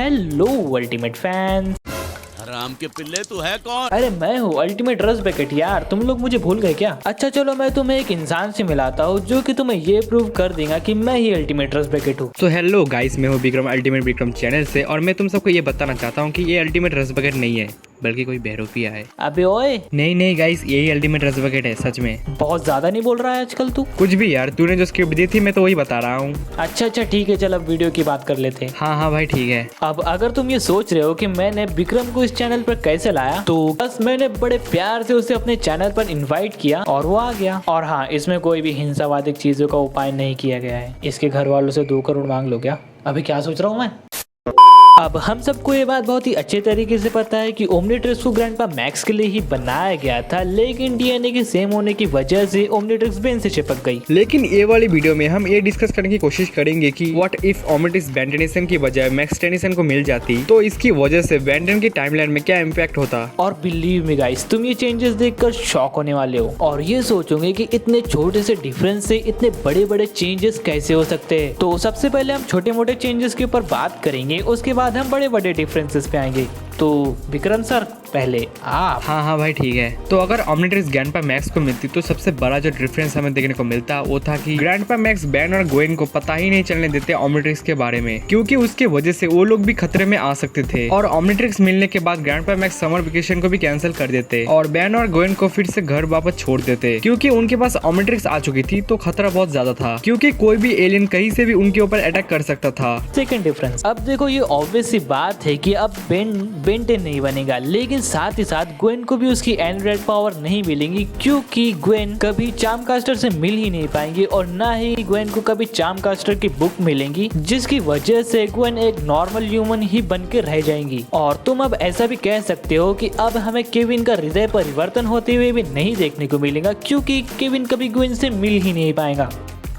Hello ultimate fans. Ram के पिल्ले तू है कौन? अरे मैं हूँ अल्टीमेट रस बकेट यार, तुम लोग मुझे भूल गए क्या? अच्छा चलो मैं तुम्हें एक इंसान से मिलाता हूँ जो कि तुम्हें ये प्रूव कर देगा कि मैं ही अल्टीमेट रस बकेट हूँ। तो हेलो गाइस, मैं हूँ विक्रम अल्टीमेट विक्रम चैनल से और मैं तुम सबको ये बताना चाहता हूँ कि ये अल्टीमेट रस बकेट नहीं है बल्कि कोई बहरूपिया है। अबे ओए नहीं गाइस, यही अल्टीमेट रस बकेट है सच में। बहुत ज्यादा नहीं बोल रहा है आजकल तू? कुछ भी यार, तूने जो स्क्रिप्ट दी थी मैं तो वही बता रहा हूँ। अच्छा ठीक है, चल अब वीडियो की बात कर लेते हैं। हाँ भाई ठीक है। अब अगर तुम ये सोच रहे हो कि मैंने विक्रम को इस चैनल पर कैसे लाया, तो बस मैंने बड़े प्यार से उसे अपने चैनल पर इनवाइट किया और वो आ गया। और हाँ, इसमें कोई भी हिंसावादिक चीजों का उपाय नहीं किया गया है। इसके घर वालों से 2 करोड़ मांग लो क्या? अभी क्या सोच रहा हूँ मैं। अब हम सबको ये बात बहुत ही अच्छे तरीके से पता है कि ओमनीट्रिक्स को ग्रैंडपा मैक्स के लिए ही बनाया गया था, लेकिन डीएनए के सेम होने की वजह से ओमनीट्रिक्स बेन से चिपक गई। लेकिन ये वाली वीडियो में हम ये डिस्कस करने की कोशिश करेंगे कि what if Omnitrix Ben Tennyson की बजाय मैक्स टेनिसन को मिल जाती, तो इसकी वजह से बेन टेन की टाइमलाइन में क्या इम्पैक्ट होता। और बिलीव मी गाइस, तुम ये चेंजेस देखकर शॉक होने वाले हो और ये सोचोगे कि इतने छोटे से डिफरेंस से इतने बड़े बड़े चेंजेस कैसे हो सकते हैं। तो सबसे पहले हम छोटे मोटे चेंजेस के ऊपर बात करेंगे, उसके बाद हम बड़े बड़े डिफरेंसेस पे आएंगे। तो विक्रम सर पहले आप। हाँ भाई ठीक है। तो अगर ओमनीट्रिक्स ग्रैंडपा मैक्स को मिलती तो सबसे बड़ा जो डिफरेंस हमें देखने को मिलता वो था कि ग्रैंडपा मैक्स बैन और गोएन को पता ही नहीं चलने देते ओमनीट्रिक्स के बारे में, क्योंकि उसके वजह से वो लोग भी खतरे में आ सकते थे। और ओमनीट्रिक्स मिलने के बाद ग्रैंडपा मैक्स समर वेकेशन को भी कैंसिल कर देते और बैन और गोएन को फिर से घर वापस छोड़ देते, क्योंकि उनके पास ओमनीट्रिक्स आ चुकी थी। तो खतरा बहुत ज्यादा था क्योंकि कोई भी एलियन कहीं से भी उनके ऊपर अटैक कर सकता था। सेकंड डिफरेंस, अब देखो ये ऑब्वियस सी बात है कि अब बेन 10 नहीं बनेगा, लेकिन साथ ही साथ ग्वेन को भी उसकी एंड्रॉइड पावर नहीं मिलेंगी, क्योंकि ग्वेन कभी चार्म कास्टर से मिल ही नहीं पाएंगी और ना ही ग्वेन को कभी चार्म कास्टर की बुक मिलेंगी, जिसकी वजह से ग्वेन एक नॉर्मल ह्यूमन ही बन के रह जाएंगी। और तुम अब ऐसा भी कह सकते हो कि अब हमें केविन का हृदय परिवर्तन होते हुए भी नहीं देखने को मिलेगा, क्योंकि केविन कभी ग्वेन से मिल ही नहीं पाएगा।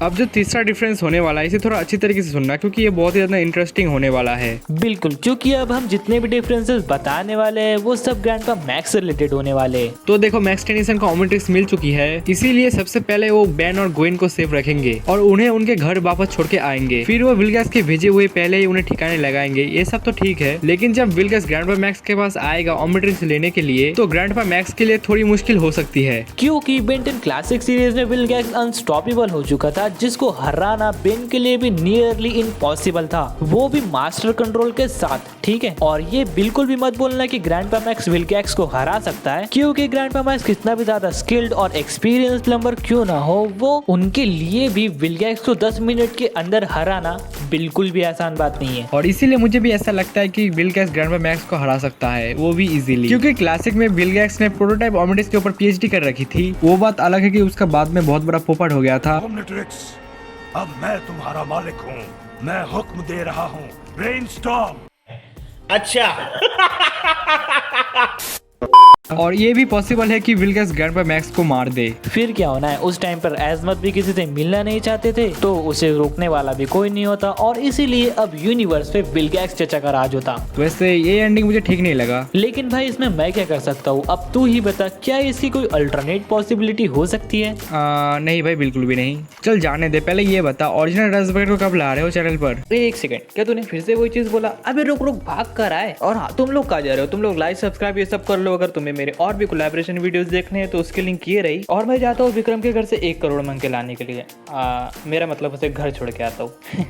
अब जो तीसरा डिफरेंस होने वाला है इसे थोड़ा अच्छी तरीके से सुनना, क्योंकि ये बहुत ही ज्यादा इंटरेस्टिंग होने वाला है। बिल्कुल, क्योंकि अब हम जितने भी डिफरेंसेस बताने वाले हैं वो सब ग्रैंडपा मैक्स से रिलेटेड होने वाले हैं। तो देखो, मैक्स टेनिसन को ओमनीट्रिक्स मिल चुकी है, इसीलिए सबसे पहले वो बैन और गोएन को सेफ रखेंगे और उन्हें उनके घर वापस छोड़ के आएंगे। फिर वो विलगैस के भेजे हुए पहले ही उन्हें ठिकाने लगाएंगे। ये सब तो ठीक है, लेकिन जब विलगैस ग्रैंडपा मैक्स के पास आएगा ओमनीट्रिक्स लेने के लिए, तो ग्रैंडपा मैक्स के लिए थोड़ी मुश्किल हो सकती है, क्योंकि बेन 10 क्लासिक सीरीज में विलगैस अनस्टॉपेबल हो चुका था, जिसको हराना बेन के लिए भी नियरली इम्पॉसिबल था, वो भी मास्टर कंट्रोल के साथ। ठीक है, और ये बिल्कुल भी मत बोलना कि ग्रैंडपा मैक्स विलगैक्स को हरा सकता है, क्योंकि ग्रैंडपा मैक्स कितना भी ज्यादा स्किल्ड और एक्सपीरियंस प्लम्बर क्यों ना हो, वो उनके लिए भी विलगैक्स को 10 मिनट के अंदर हराना बिल्कुल भी आसान बात नहीं है। और इसीलिए मुझे भी ऐसा लगता है कि विलगैक्स ग्रैंडपा मैक्स को हरा सकता है, वो भी इजीली, क्योंकि क्लासिक में विलगैक्स ने प्रोटोटाइप ओमनीट्रिक्स के ऊपर पीएचडी कर रखी थी। वो बात अलग है कि उसका बाद में बहुत बड़ा पोपट हो गया था। ओमनीट्रिक्स, अब मैं तुम्हारा मालिक हूँ, मैं हुक्म दे रहा हूँ, ब्रेनस्टॉर्म। अच्छा और ये भी पॉसिबल है कि विलगैस ग्रैंडपा मैक्स को मार दे। फिर क्या होना है, उस टाइम पर एजमत भी किसी से मिलना नहीं चाहते थे, तो उसे रोकने वाला भी कोई नहीं होता और इसीलिए अब यूनिवर्स पे विलगैक्स चचा का राज होता। वैसे ये एंडिंग मुझे ठीक नहीं लगा। लेकिन भाई इसमें मैं क्या कर सकता हूँ, अब तू ही बता, क्या इसकी कोई अल्टरनेट पॉसिबिलिटी हो सकती है? नहीं भाई, बिल्कुल भी नहीं। चल जाने दे, पहले ये बता ओरिजिनल रस बकेट को कब ला रहे हो चैनल पर? एक सेकंड, क्या तूने फिर से वही चीज बोला? अबे रुक भाग कर आए। और हाँ, तुम लोग कहाँ जा रहे हो? तुम लोग लाइक सब्सक्राइब ये सब कर लो। अगर तुम्हें मेरे और भी कोलैबोरेशन वीडियोस देखने हैं तो उसकी लिंक ये रही। और मैं जाता हूँ विक्रम के घर से 1 करोड़ मांग के लाने के लिए। मेरा मतलब उसे घर छोड़ के आता हूँ।